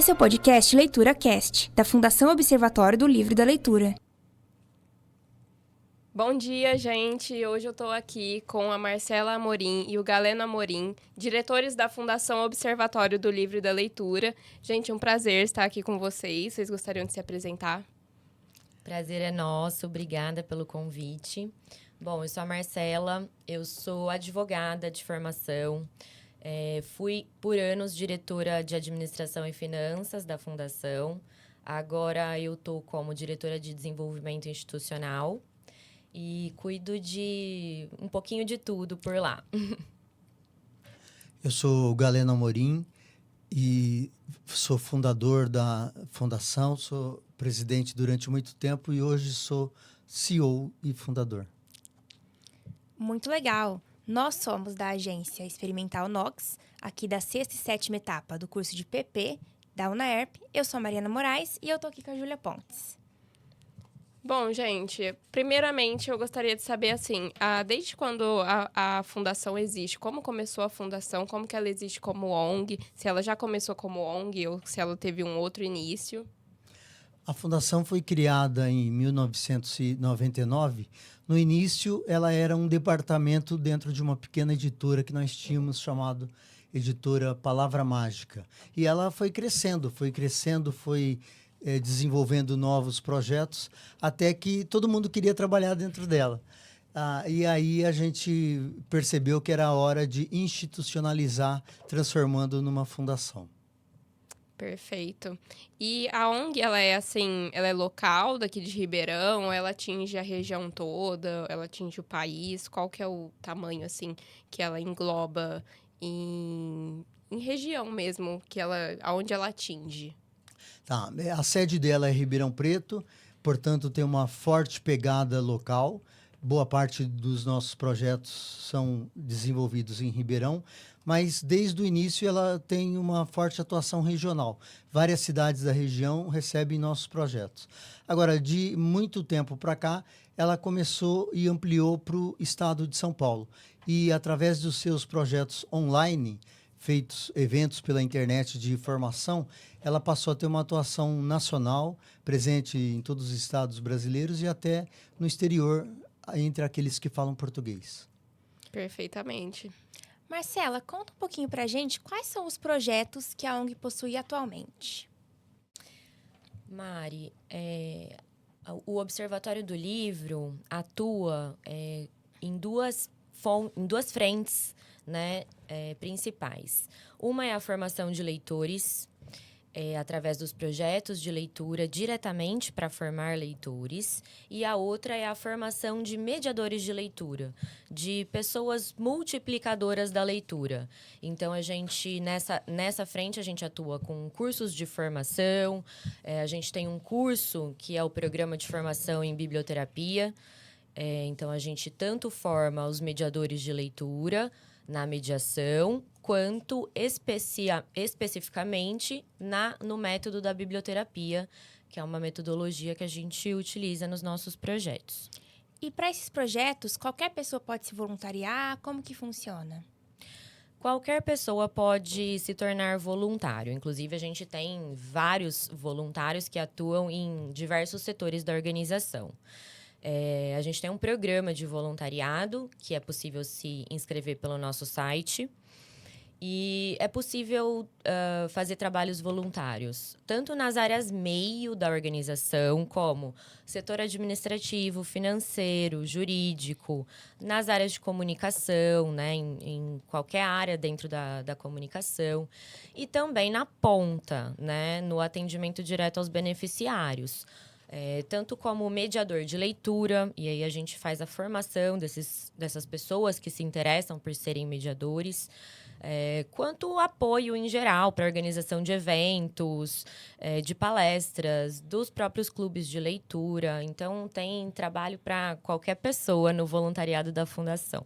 Esse é o podcast Leitura Cast, da Fundação Observatório do Livro e da Leitura. Bom dia, gente! Hoje eu estou aqui com a Marcela Amorim e o Galeno Amorim, diretores da Fundação Observatório do Livro e da Leitura. Gente, um prazer estar aqui com vocês. Vocês gostariam de se apresentar? Prazer é nosso, obrigada pelo convite. Bom, eu sou a Marcela, eu sou advogada de formação, fui por anos diretora de administração e finanças da Fundação. Agora eu estou como diretora de desenvolvimento institucional e cuido de um pouquinho de tudo por lá. Eu sou o Galeno Amorim e sou fundador da Fundação, sou presidente durante muito tempo e hoje sou CEO e fundador. Muito legal! Nós somos da agência Experimental Nox, aqui da 6ª e 7ª etapa do curso de PP da UNAERP. Eu sou a Mariana Moraes e eu tô aqui com a Júlia Pontes. Bom, gente, primeiramente eu gostaria de saber, assim, desde quando a Fundação existe, como começou a Fundação, como que ela existe como ONG, se ela já começou como ONG ou se ela teve um outro início? A Fundação foi criada em 1999. No início, ela era um departamento dentro de uma pequena editora que nós tínhamos chamado Editora Palavra Mágica. E ela foi crescendo, foi desenvolvendo novos projetos, até que todo mundo queria trabalhar dentro dela. E aí a gente percebeu que era a hora de institucionalizar, transformando numa fundação. Perfeito. E a ONG, ela é local daqui de Ribeirão, ela atinge a região toda, ela atinge o país? Qual que é o tamanho, assim, que ela engloba em região mesmo, aonde ela atinge? Tá, a sede dela é Ribeirão Preto, portanto tem uma forte pegada local. Boa parte dos nossos projetos são desenvolvidos em Ribeirão, mas desde o início ela tem uma forte atuação regional. Várias cidades da região recebem nossos projetos. Agora, de muito tempo para cá, ela começou e ampliou para o estado de São Paulo. E através dos seus projetos online, feitos eventos pela internet de formação, ela passou a ter uma atuação nacional, presente em todos os estados brasileiros e até no exterior, entre aqueles que falam português. Perfeitamente. Marcela, conta um pouquinho pra gente quais são os projetos que a ONG possui atualmente. Mari, o Observatório do Livro atua em duas frentes, né, principais. Uma é a formação de leitores, através dos projetos de leitura diretamente para formar leitores, e a outra é a formação de mediadores de leitura, de pessoas multiplicadoras da leitura. Então, a gente, nessa frente, a gente atua com cursos de formação, a gente tem um curso que é o Programa de Formação em Biblioterapia. Então, a gente tanto forma os mediadores de leitura na mediação, quanto especificamente no método da biblioterapia, que é uma metodologia que a gente utiliza nos nossos projetos. E para esses projetos, qualquer pessoa pode se voluntariar? Como que funciona? Qualquer pessoa pode se tornar voluntário. Inclusive, a gente tem vários voluntários que atuam em diversos setores da organização. A gente tem um programa de voluntariado, que é possível se inscrever pelo nosso site. E é possível fazer trabalhos voluntários, tanto nas áreas meio da organização, como setor administrativo, financeiro, jurídico, nas áreas de comunicação, né, em qualquer área dentro da comunicação, e também na ponta, né, no atendimento direto aos beneficiários. Tanto como mediador de leitura, e aí a gente faz a formação dessas pessoas que se interessam por serem mediadores, quanto apoio em geral para a organização de eventos, de palestras, dos próprios clubes de leitura. Então, tem trabalho para qualquer pessoa no voluntariado da Fundação.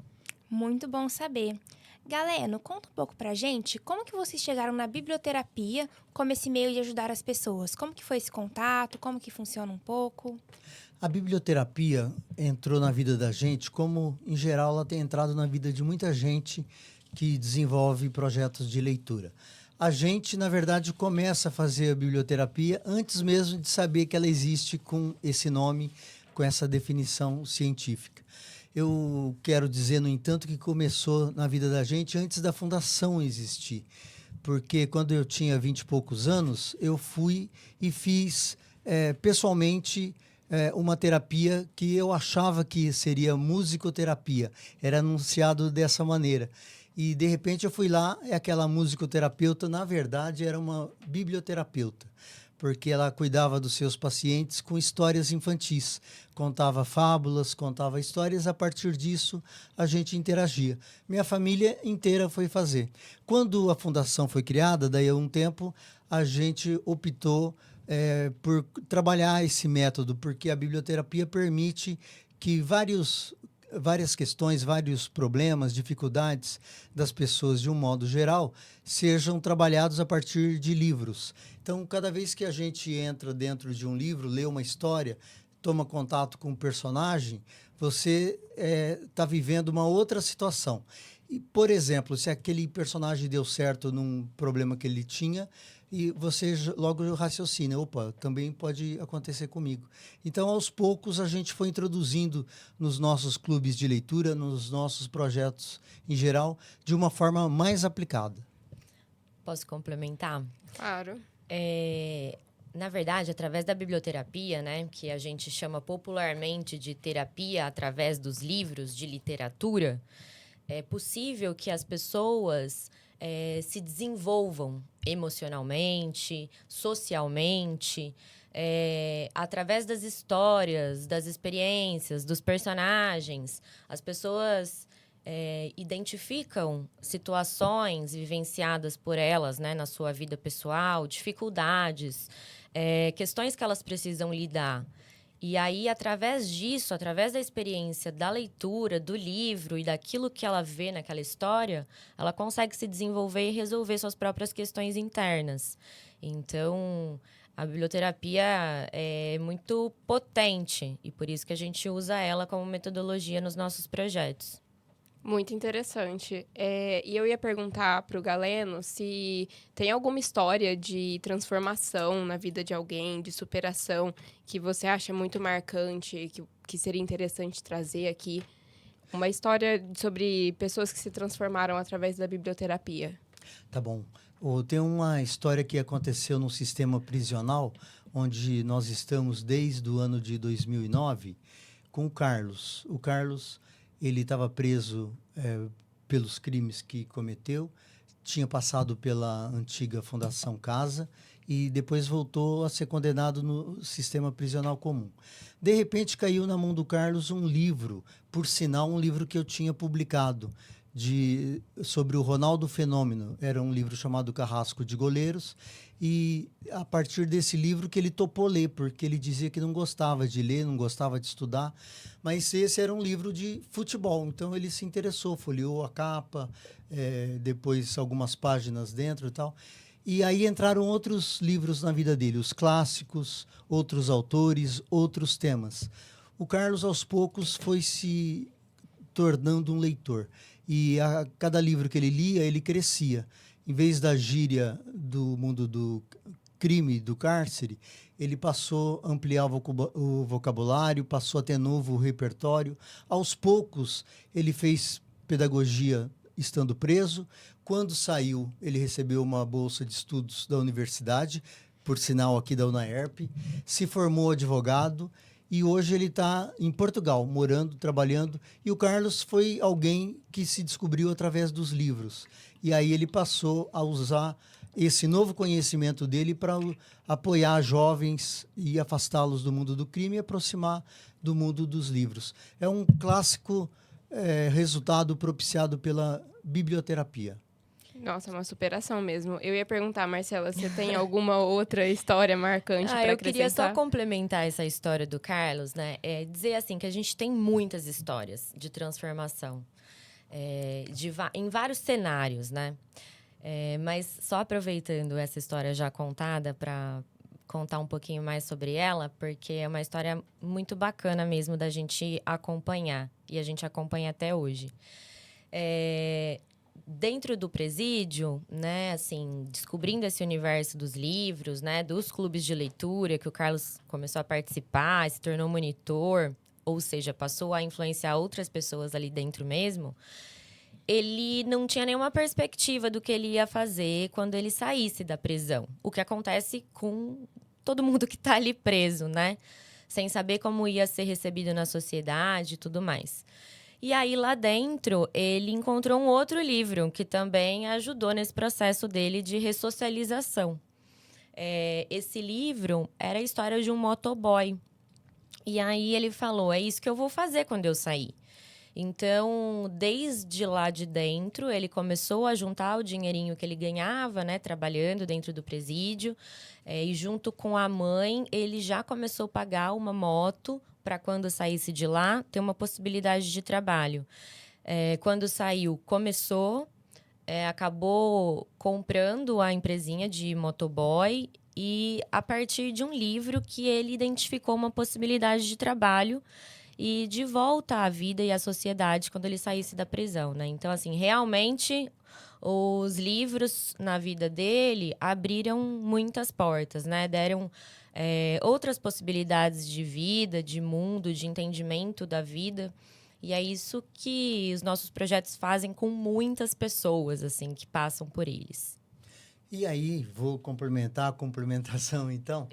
Muito bom saber. Galeno, conta um pouco pra gente como que vocês chegaram na biblioterapia como esse meio de ajudar as pessoas. Como que foi esse contato? Como que funciona um pouco? A biblioterapia entrou na vida da gente, como, em geral, ela tem entrado na vida de muita gente que desenvolve projetos de leitura. a gente, na verdade, começa a fazer a biblioterapia antes mesmo de saber que ela existe com esse nome, com essa definição científica. Eu quero dizer, no entanto, que começou na vida da gente antes da fundação existir. Porque quando eu tinha 20 e poucos anos, eu fui e fiz pessoalmente uma terapia que eu achava que seria musicoterapia. Era anunciado dessa maneira. E, de repente, eu fui lá e aquela musicoterapeuta, na verdade, era uma biblioterapeuta, porque ela cuidava dos seus pacientes com histórias infantis. Contava fábulas, contava histórias, a partir disso a gente interagia. Minha família inteira foi fazer. Quando a fundação foi criada, daí a um tempo, a gente optou por trabalhar esse método, porque a biblioterapia permite que várias questões, vários problemas, dificuldades das pessoas de um modo geral sejam trabalhados a partir de livros. Então, cada vez que a gente entra dentro de um livro, lê uma história, toma contato com um personagem, você está vivendo uma outra situação. E, por exemplo, se aquele personagem deu certo num problema que ele tinha, e você logo raciocina, opa, também pode acontecer comigo. Então, aos poucos, a gente foi introduzindo nos nossos clubes de leitura, nos nossos projetos em geral, de uma forma mais aplicada. Posso complementar? Claro. Na verdade, através da biblioterapia, né, que a gente chama popularmente de terapia através dos livros de literatura, é possível que as pessoas se desenvolvam emocionalmente, socialmente, através das histórias, das experiências, dos personagens. As pessoas identificam situações vivenciadas por elas, né, na sua vida pessoal, dificuldades, questões que elas precisam lidar. E aí, através disso, através da experiência da leitura, do livro e daquilo que ela vê naquela história, ela consegue se desenvolver e resolver suas próprias questões internas. Então, a biblioterapia é muito potente e por isso que a gente usa ela como metodologia nos nossos projetos. Muito interessante. E eu ia perguntar para o Galeno se tem alguma história de transformação na vida de alguém, de superação, que você acha muito marcante, que seria interessante trazer aqui. Uma história sobre pessoas que se transformaram através da biblioterapia. Tá bom. Tem uma história que aconteceu no sistema prisional, onde nós estamos desde o ano de 2009, com o Carlos. O Carlos, ele estava preso pelos crimes que cometeu, tinha passado pela antiga Fundação Casa e depois voltou a ser condenado no sistema prisional comum. De repente, caiu na mão do Carlos um livro, por sinal, um livro que eu tinha publicado, sobre o Ronaldo Fenômeno. Era um livro chamado Carrasco de Goleiros, e a partir desse livro que ele topou ler, porque ele dizia que não gostava de ler, não gostava de estudar, mas esse era um livro de futebol, então ele se interessou, folheou a capa, depois algumas páginas dentro e tal. E aí entraram outros livros na vida dele, os clássicos, outros autores, outros temas. O Carlos, aos poucos, foi se tornando um leitor. E a cada livro que ele lia, ele crescia. Em vez da gíria do mundo do crime, do cárcere, ele passou a ampliar o vocabulário, passou a ter novo repertório. Aos poucos, ele fez pedagogia estando preso. Quando saiu, ele recebeu uma bolsa de estudos da universidade, por sinal aqui da UNAERP, se formou advogado e hoje ele está em Portugal, morando, trabalhando. E o Carlos foi alguém que se descobriu através dos livros. E aí ele passou a usar esse novo conhecimento dele para apoiar jovens e afastá-los do mundo do crime e aproximar do mundo dos livros. É um clássico resultado propiciado pela biblioterapia. Nossa, é uma superação mesmo. Eu ia perguntar, Marcela, você tem alguma outra história marcante para acrescentar? Eu queria só complementar essa história do Carlos, né? Dizer assim que a gente tem muitas histórias de transformação em vários cenários, né? Mas só aproveitando essa história já contada para contar um pouquinho mais sobre ela, porque é uma história muito bacana mesmo da gente acompanhar. E a gente acompanha até hoje. dentro do presídio, né, assim, descobrindo esse universo dos livros, né, dos clubes de leitura, que o Carlos começou a participar, se tornou monitor, ou seja, passou a influenciar outras pessoas ali dentro mesmo, ele não tinha nenhuma perspectiva do que ele ia fazer quando ele saísse da prisão. O que acontece com todo mundo que está ali preso, né? Sem saber como ia ser recebido na sociedade e tudo mais. E aí, lá dentro, ele encontrou um outro livro que também ajudou nesse processo dele de ressocialização. Esse livro era a história de um motoboy. E aí ele falou, é isso que eu vou fazer quando eu sair. Então, desde lá de dentro, ele começou a juntar o dinheirinho que ele ganhava, né, trabalhando dentro do presídio. E junto com a mãe, ele já começou a pagar uma moto para quando saísse de lá, ter uma possibilidade de trabalho. Quando saiu, acabou comprando a empresinha de motoboy e a partir de um livro que ele identificou uma possibilidade de trabalho e de volta à vida e à sociedade quando ele saísse da prisão, né? Então, assim, realmente os livros na vida dele abriram muitas portas, né? Deram outras possibilidades de vida, de mundo, de entendimento da vida. E é isso que os nossos projetos fazem com muitas pessoas, assim, que passam por eles. E aí, vou complementar a complementação, então.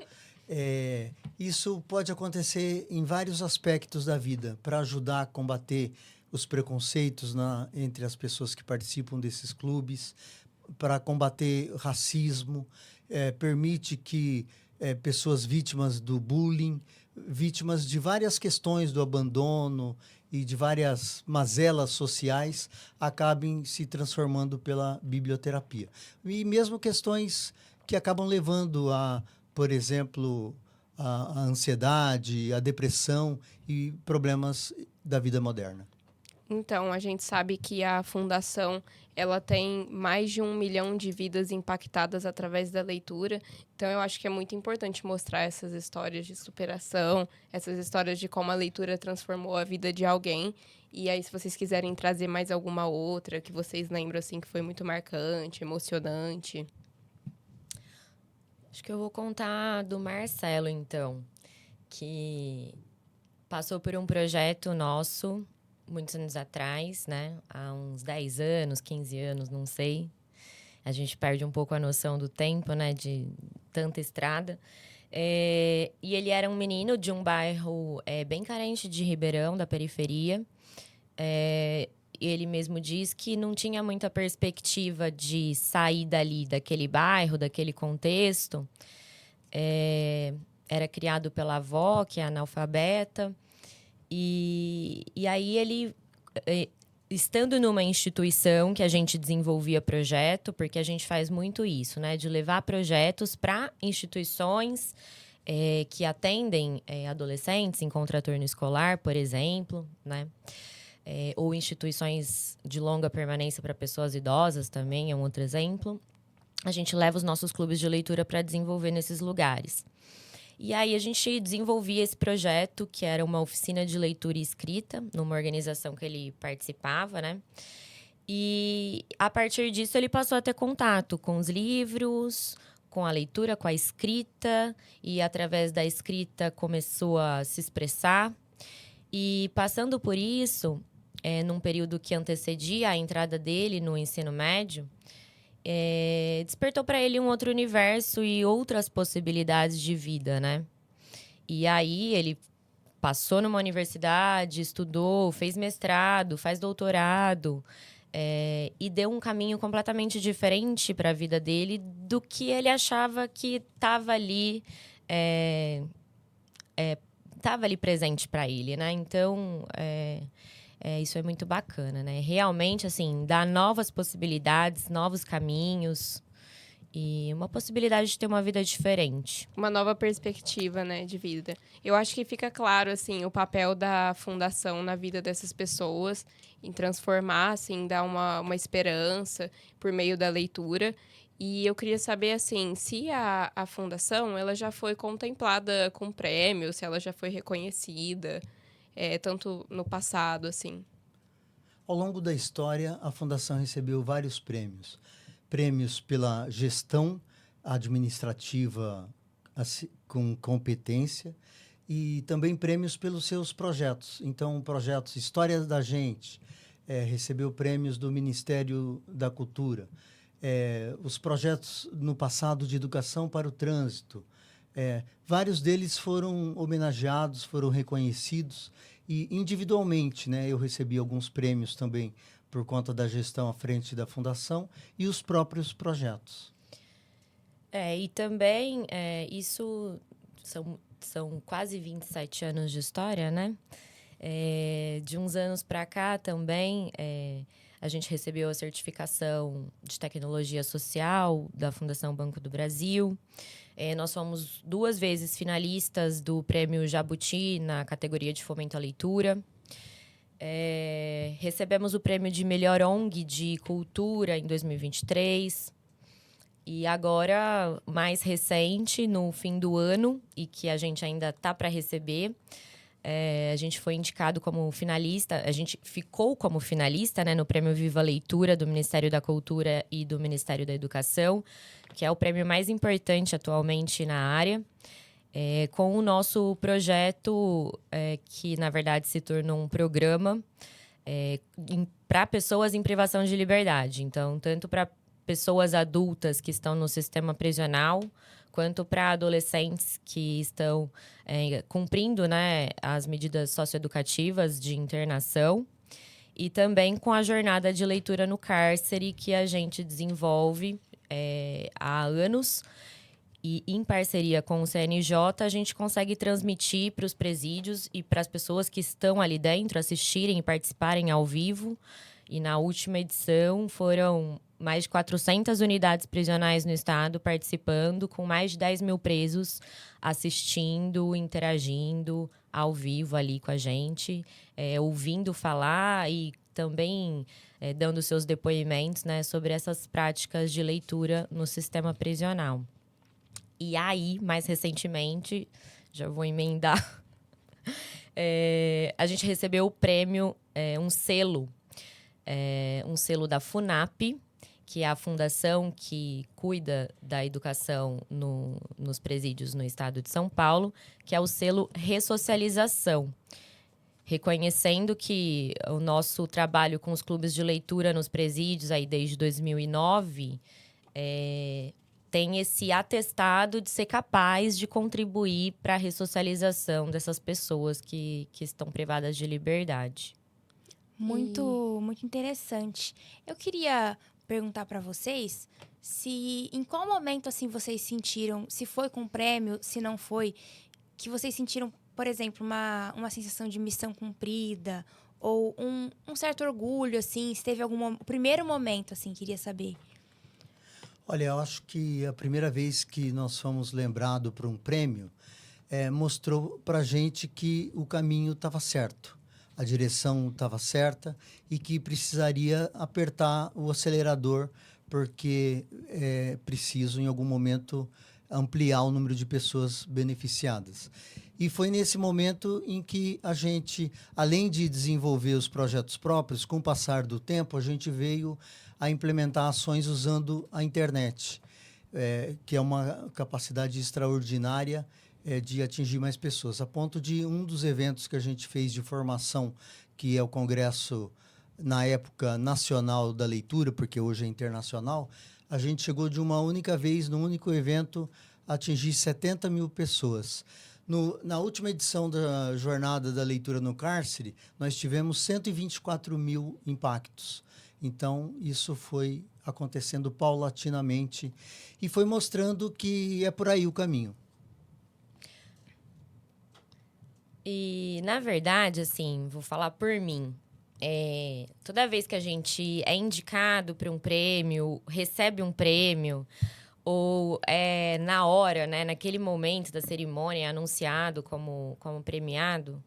Isso pode acontecer em vários aspectos da vida, para ajudar a combater os preconceitos entre as pessoas que participam desses clubes, para combater racismo, permite que pessoas vítimas do bullying, vítimas de várias questões do abandono e de várias mazelas sociais, acabem se transformando pela biblioterapia. E mesmo questões que acabam levando a, por exemplo, a ansiedade, a depressão e problemas da vida moderna. Então, a gente sabe que a Fundação, ela tem mais de 1 milhão de vidas impactadas através da leitura. Então, eu acho que é muito importante mostrar essas histórias de superação, essas histórias de como a leitura transformou a vida de alguém. E aí, se vocês quiserem trazer mais alguma outra que vocês lembram, assim, que foi muito marcante, emocionante. Acho que eu vou contar do Marcelo, então, que passou por um projeto nosso muitos anos atrás, né? Há uns 10 anos, 15 anos, não sei. A gente perde um pouco a noção do tempo, né? De tanta estrada. E ele era um menino de um bairro bem carente de Ribeirão, da periferia. Ele mesmo diz que não tinha muita perspectiva de sair dali, daquele bairro, daquele contexto. Era criado pela avó, que é analfabeta. E aí ele, estando numa instituição que a gente desenvolvia projeto, porque a gente faz muito isso, né? De levar projetos para instituições que atendem adolescentes em contraturno escolar, por exemplo, né? Ou instituições de longa permanência para pessoas idosas também, é um outro exemplo. A gente leva os nossos clubes de leitura para desenvolver nesses lugares. E aí a gente desenvolvia esse projeto, que era uma oficina de leitura e escrita, numa organização que ele participava, né? E a partir disso ele passou a ter contato com os livros, com a leitura, com a escrita, e através da escrita começou a se expressar. E passando por isso, num período que antecedia a entrada dele no ensino médio, despertou para ele um outro universo e outras possibilidades de vida, né? E aí ele passou numa universidade, estudou, fez mestrado, faz doutorado, e deu um caminho completamente diferente para a vida dele do que ele achava que estava ali, presente para ele, né? Então, isso é muito bacana, né? Realmente, assim, dá novas possibilidades, novos caminhos e uma possibilidade de ter uma vida diferente. Uma nova perspectiva, né, de vida. Eu acho que fica claro, assim, o papel da Fundação na vida dessas pessoas, em transformar, assim, dar uma esperança por meio da leitura. E eu queria saber, assim, se a Fundação, ela já foi contemplada com prêmios, se ela já foi reconhecida, tanto no passado, assim. Ao longo da história, a Fundação recebeu vários prêmios. Prêmios pela gestão administrativa com competência e também prêmios pelos seus projetos. Então, projetos História da Gente, recebeu prêmios do Ministério da Cultura. Os projetos no passado de educação para o trânsito. Vários deles foram homenageados, foram reconhecidos e individualmente, né, eu recebi alguns prêmios também por conta da gestão à frente da Fundação e os próprios projetos. E também, isso são quase 27 anos de história, né? De uns anos para cá também, a gente recebeu a certificação de tecnologia social da Fundação Banco do Brasil. Nós fomos 2 vezes finalistas do Prêmio Jabuti na categoria de fomento à leitura. Recebemos o prêmio de melhor ONG de cultura em 2023. E agora, mais recente, no fim do ano, e que a gente ainda está para receber, a gente foi indicado como finalista, a gente ficou como finalista, né, no Prêmio Viva Leitura do Ministério da Cultura e do Ministério da Educação, que é o prêmio mais importante atualmente na área, com o nosso projeto, que na verdade se tornou um programa para pessoas em privação de liberdade. Então, tanto para pessoas adultas que estão no sistema prisional, quanto para adolescentes que estão cumprindo, né, as medidas socioeducativas de internação. E também com a jornada de leitura no cárcere, que a gente desenvolve há anos. E em parceria com o CNJ, a gente consegue transmitir para os presídios e para as pessoas que estão ali dentro assistirem e participarem ao vivo. E na última edição foram mais de 400 unidades prisionais no estado participando, com mais de 10 mil presos assistindo, interagindo ao vivo ali com a gente, ouvindo falar e também dando seus depoimentos, né, sobre essas práticas de leitura no sistema prisional. E aí, mais recentemente, já vou emendar, a gente recebeu o prêmio, um selo da FUNAP, que é a fundação que cuida da educação nos presídios no estado de São Paulo, que é o selo Ressocialização, reconhecendo que o nosso trabalho com os clubes de leitura nos presídios, aí desde 2009, tem esse atestado de ser capaz de contribuir para a ressocialização dessas pessoas que estão privadas de liberdade. Muito interessante. Eu queria perguntar para vocês se em qual momento assim vocês sentiram, se foi com prêmio, se não foi, que vocês sentiram, por exemplo, uma sensação de missão cumprida ou um certo orgulho, assim, se teve algum primeiro momento, assim, queria saber. Olha, eu acho que a primeira vez que nós fomos lembrados por um prêmio mostrou para a gente que o caminho estava certo. A direção estava certa e que precisaria apertar o acelerador porque é preciso, em algum momento, ampliar o número de pessoas beneficiadas. E foi nesse momento em que a gente, além de desenvolver os projetos próprios, com o passar do tempo, a gente veio a implementar ações usando a internet, que é uma capacidade extraordinária de atingir mais pessoas, a ponto de um dos eventos que a gente fez de formação, que é o Congresso, na época, Nacional da Leitura, porque hoje é internacional, a gente chegou de uma única vez, num único evento, a atingir 70 mil pessoas. Na última edição da Jornada da Leitura no Cárcere, nós tivemos 124 mil impactos. Então, isso foi acontecendo paulatinamente e foi mostrando que é por aí o caminho. E, na verdade, assim, vou falar por mim. Toda vez que a gente é indicado para um prêmio, recebe um prêmio, ou na hora, né, naquele momento da cerimônia, é anunciado como premiado,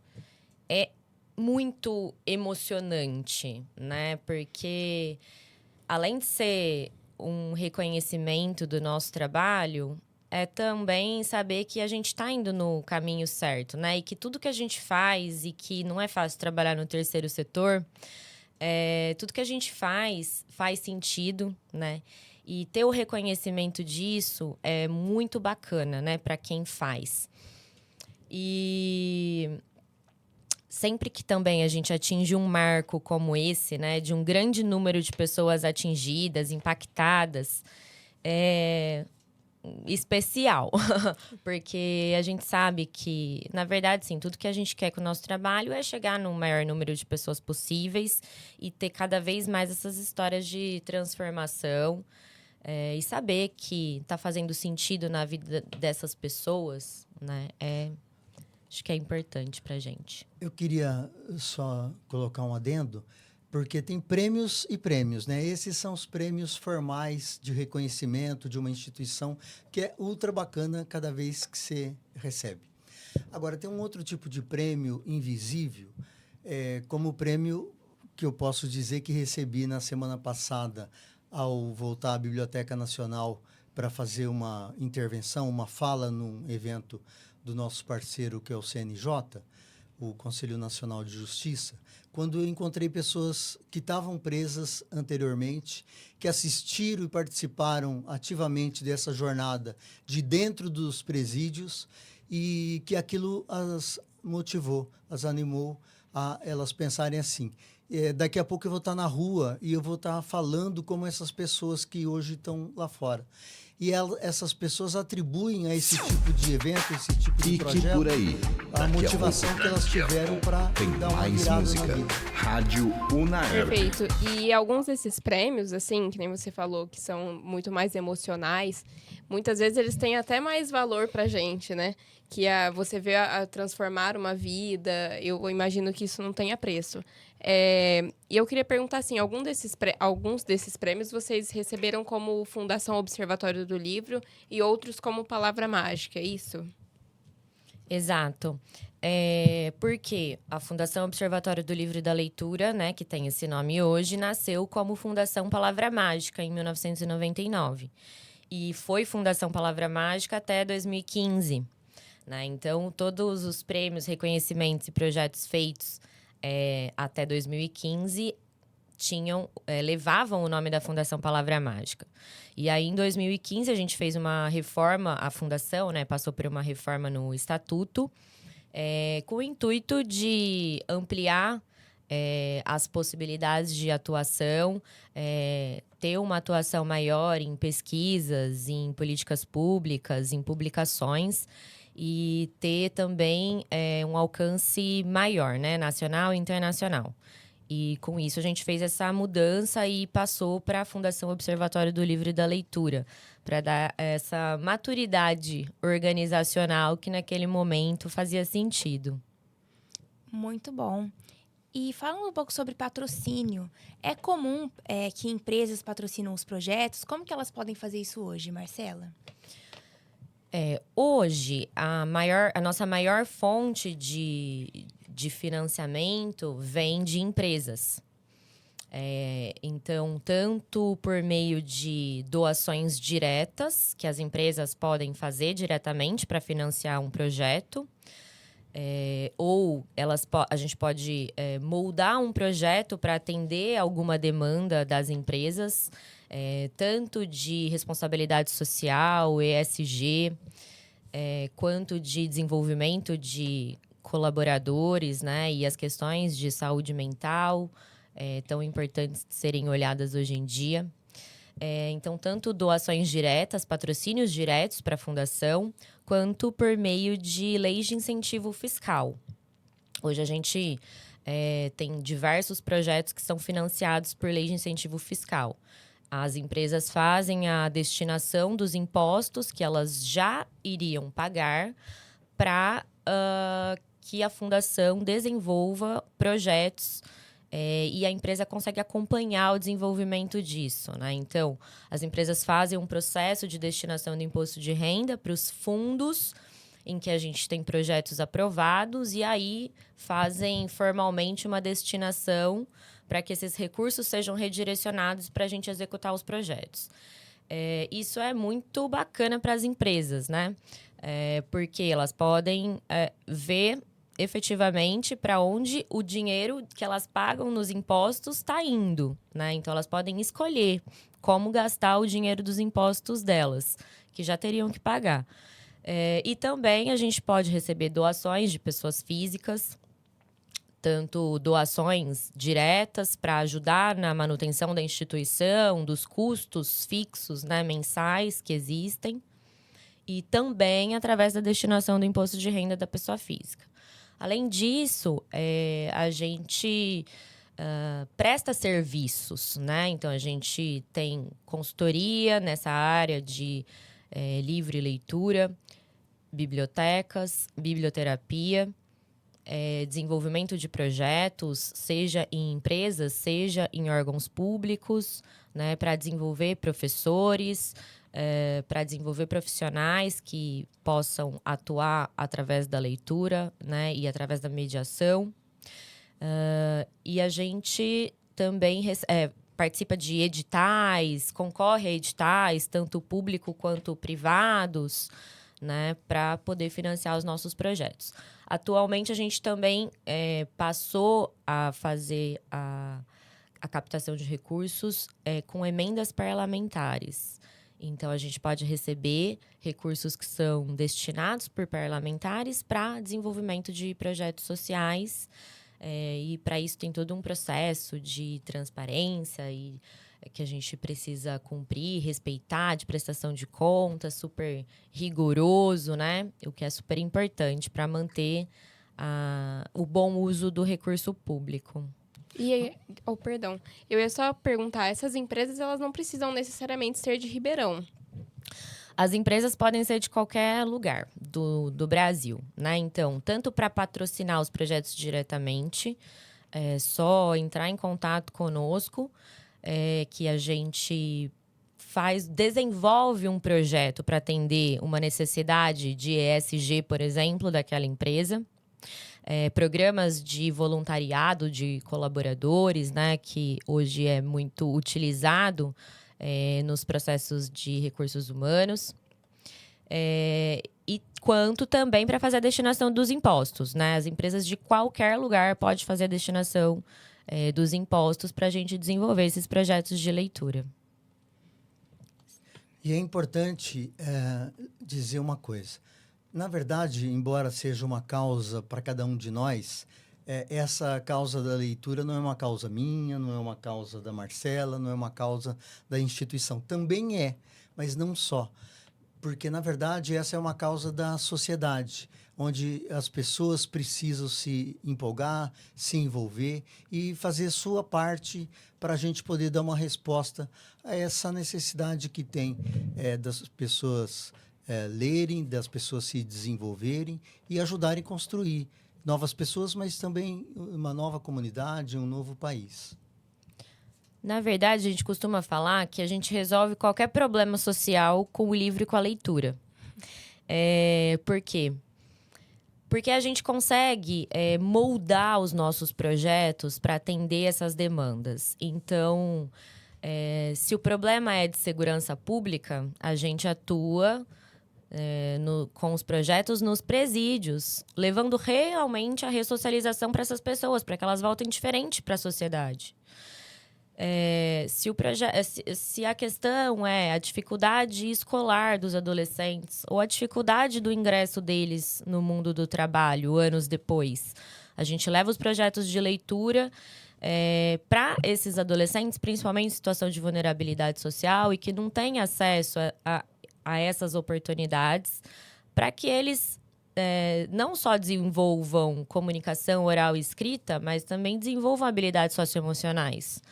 é muito emocionante, né? Porque, além de ser um reconhecimento do nosso trabalho, é também saber que a gente está indo no caminho certo, né? E que tudo que a gente faz e que não é fácil trabalhar no terceiro setor, tudo que a gente faz sentido, né? E ter o reconhecimento disso é muito bacana, né, para quem faz. E sempre que também a gente atinge um marco como esse, né, de um grande número de pessoas atingidas, impactadas, é especial. Porque a gente sabe que, na verdade, sim, tudo que a gente quer com o nosso trabalho é chegar no maior número de pessoas possíveis e ter cada vez mais essas histórias de transformação. E saber que está fazendo sentido na vida dessas pessoas, né? Acho que é importante para a gente. Eu queria só colocar um adendo, porque tem prêmios e prêmios, né? Esses são os prêmios formais de reconhecimento de uma instituição, que é ultra bacana cada vez que você recebe. Agora, tem um outro tipo de prêmio invisível, como o prêmio que eu posso dizer que recebi na semana passada, ao voltar à Biblioteca Nacional para fazer uma intervenção, uma fala num evento do nosso parceiro, que é o CNJ, o Conselho Nacional de Justiça, quando eu encontrei pessoas que estavam presas anteriormente, que assistiram e participaram ativamente dessa jornada de dentro dos presídios e que aquilo as motivou, as animou a elas pensarem assim. Daqui a pouco eu vou estar na rua e eu vou estar falando como essas pessoas que hoje estão lá fora. E essas pessoas atribuem a esse tipo de evento, esse tipo de projeto, por aí, a motivação que elas tiveram para dar uma mais virada música. na vida. Rádio Unaerp. Perfeito. E alguns desses prêmios, assim, que nem você falou, que são muito mais emocionais, muitas vezes eles têm até mais valor pra gente, né? Que você vê a transformar uma vida, eu imagino que isso não tenha preço. E eu queria perguntar, assim, alguns desses prêmios vocês receberam como Fundação Observatório do Livro e outros como Palavra Mágica, é isso? Exato. Porque a Fundação Observatório do Livro e da Leitura, né, que tem esse nome hoje, nasceu como Fundação Palavra Mágica, em 1999. E foi Fundação Palavra Mágica até 2015. Né? Então, todos os prêmios, reconhecimentos e projetos feitos até 2015 levavam o nome da Fundação Palavra Mágica. E aí, em 2015, a gente fez uma reforma, a Fundação, né, passou por uma reforma no Estatuto, com o intuito de ampliar as possibilidades de atuação, ter uma atuação maior em pesquisas, em políticas públicas, em publicações, e ter também um alcance maior, né, nacional e internacional. E com isso a gente fez essa mudança e passou para a Fundação Observatório do Livro e da Leitura, para dar essa maturidade organizacional que naquele momento fazia sentido. Muito bom. E falando um pouco sobre patrocínio, é comum que empresas patrocinam os projetos? Como que elas podem fazer isso hoje, Marcela? Hoje, a nossa maior fonte de financiamento vem de empresas. Então, tanto por meio de doações diretas, que as empresas podem fazer diretamente para financiar um projeto, ou a gente pode moldar um projeto para atender alguma demanda das empresas, tanto de responsabilidade social, ESG, quanto de desenvolvimento de colaboradores, né? E as questões de saúde mental, tão importantes de serem olhadas hoje em dia. Então, tanto doações diretas, patrocínios diretos para a fundação, quanto por meio de leis de incentivo fiscal. Hoje a gente tem diversos projetos que são financiados por lei de incentivo fiscal. As empresas fazem a destinação dos impostos que elas já iriam pagar para que a fundação desenvolva projetos e a empresa consegue acompanhar o desenvolvimento disso, né? Então, as empresas fazem um processo de destinação do imposto de renda para os fundos em que a gente tem projetos aprovados e aí fazem formalmente uma destinação para que esses recursos sejam redirecionados para a gente executar os projetos. Isso é muito bacana para as empresas, né? Porque elas podem ver efetivamente para onde o dinheiro que elas pagam nos impostos está indo, né? Então, elas podem escolher como gastar o dinheiro dos impostos delas, que já teriam que pagar. E também a gente pode receber doações de pessoas físicas, tanto doações diretas para ajudar na manutenção da instituição, dos custos fixos, né, mensais que existem, e também através da destinação do imposto de renda da pessoa física. Além disso, a gente presta serviços, né? Então, a gente tem consultoria nessa área de livre leitura, bibliotecas, biblioterapia, desenvolvimento de projetos, seja em empresas, seja em órgãos públicos, né? Para desenvolver professores, para desenvolver profissionais que possam atuar através da leitura, né? E através da mediação. E a gente também participa de editais, concorre a editais, tanto público quanto privados, né, para poder financiar os nossos projetos. Atualmente, a gente também passou a fazer a captação de recursos com emendas parlamentares. Então, a gente pode receber recursos que são destinados por parlamentares para desenvolvimento de projetos sociais. E para isso tem todo um processo de transparência e que a gente precisa cumprir, respeitar, de prestação de contas, super rigoroso, né? O que é super importante para manter o bom uso do recurso público. E, perdão, eu ia só perguntar, essas empresas, elas não precisam necessariamente ser de Ribeirão. As empresas podem ser de qualquer lugar do Brasil, né? Então, tanto para patrocinar os projetos diretamente, é só entrar em contato conosco, que a gente desenvolve um projeto para atender uma necessidade de ESG, por exemplo, daquela empresa. Programas de voluntariado de colaboradores, né? Que hoje é muito utilizado nos processos de recursos humanos. E quanto também para fazer a destinação dos impostos, né? As empresas de qualquer lugar podem fazer a destinação dos impostos para a gente desenvolver esses projetos de leitura. E é importante dizer uma coisa. Na verdade, embora seja uma causa para cada um de nós, essa causa da leitura não é uma causa minha, não é uma causa da Marcela, não é uma causa da instituição. Também é, mas não só. Porque, na verdade, essa é uma causa da sociedade, onde as pessoas precisam se empolgar, se envolver e fazer sua parte para a gente poder dar uma resposta a essa necessidade que tem das pessoas lerem, das pessoas se desenvolverem e ajudarem a construir novas pessoas, mas também uma nova comunidade, um novo país. Na verdade, a gente costuma falar que a gente resolve qualquer problema social com o livro e com a leitura. Por quê? Porque a gente consegue moldar os nossos projetos para atender essas demandas. Então, se o problema é de segurança pública, a gente atua com os projetos nos presídios, levando realmente a ressocialização para essas pessoas, para que elas voltem diferente para a sociedade. Se a questão é a dificuldade escolar dos adolescentes ou a dificuldade do ingresso deles no mundo do trabalho anos depois, a gente leva os projetos de leitura para esses adolescentes, principalmente em situação de vulnerabilidade social e que não têm acesso a essas oportunidades, para que eles não só desenvolvam comunicação oral e escrita, mas também desenvolvam habilidades socioemocionais,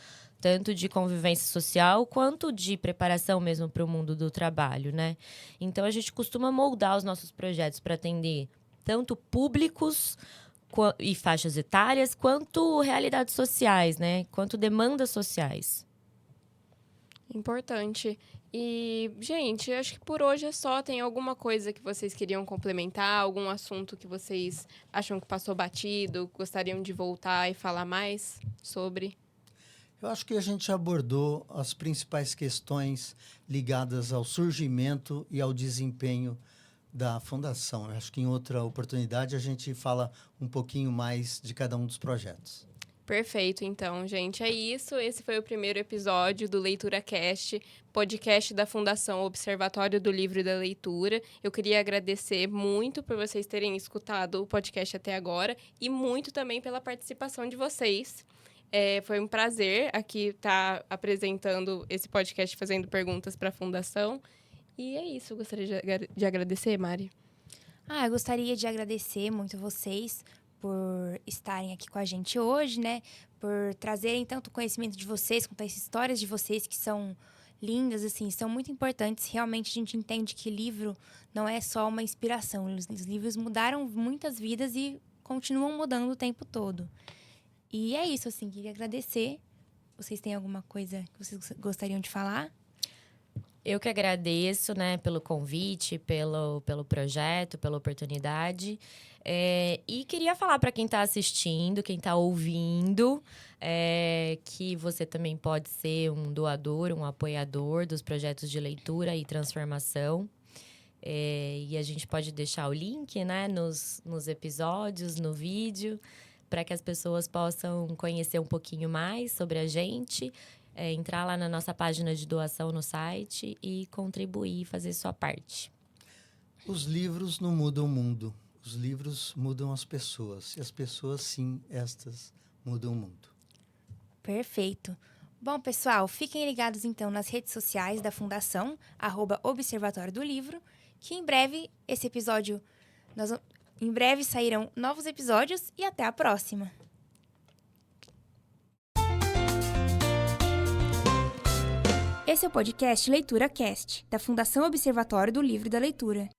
tanto de convivência social quanto de preparação mesmo para o mundo do trabalho, né? Então, a gente costuma moldar os nossos projetos para atender tanto públicos e faixas etárias, quanto realidades sociais, né? Quanto demandas sociais. Importante. E, gente, acho que por hoje é só. Tem alguma coisa que vocês queriam complementar? Algum assunto que vocês acham que passou batido? Gostariam de voltar e falar mais sobre? Eu acho que a gente abordou as principais questões ligadas ao surgimento e ao desempenho da Fundação. Eu acho que em outra oportunidade a gente fala um pouquinho mais de cada um dos projetos. Perfeito, então, gente. É isso. Esse foi o primeiro episódio do Leitura Cast, podcast da Fundação Observatório do Livro e da Leitura. Eu queria agradecer muito por vocês terem escutado o podcast até agora e muito também pela participação de vocês. Foi um prazer aqui estar apresentando esse podcast, fazendo perguntas para a Fundação. E é isso. Eu gostaria de agradecer, Mari. Eu gostaria de agradecer muito vocês por estarem aqui com a gente hoje, né? Por trazerem tanto conhecimento de vocês, quanto as histórias de vocês, que são lindas, assim, são muito importantes. Realmente a gente entende que livro não é só uma inspiração. Os livros mudaram muitas vidas e continuam mudando o tempo todo. E é isso, assim, queria agradecer. Vocês têm alguma coisa que vocês gostariam de falar? Eu que agradeço, né, pelo convite, pelo projeto, pela oportunidade. E queria falar para quem está assistindo, quem está ouvindo, que você também pode ser um doador, um apoiador dos projetos de leitura e transformação. E a gente pode deixar o link, né, nos episódios, no vídeo, para que as pessoas possam conhecer um pouquinho mais sobre a gente. Entrar lá na nossa página de doação no site e contribuir, fazer sua parte. Os livros não mudam o mundo. Os livros mudam as pessoas. E as pessoas, sim, estas mudam o mundo. Perfeito. Bom, pessoal, fiquem ligados então nas redes sociais da Fundação, @Observatório do Livro, que em breve em breve sairão novos episódios e até a próxima. Esse é o podcast Leitura Cast, da Fundação Observatório do Livro e da Leitura.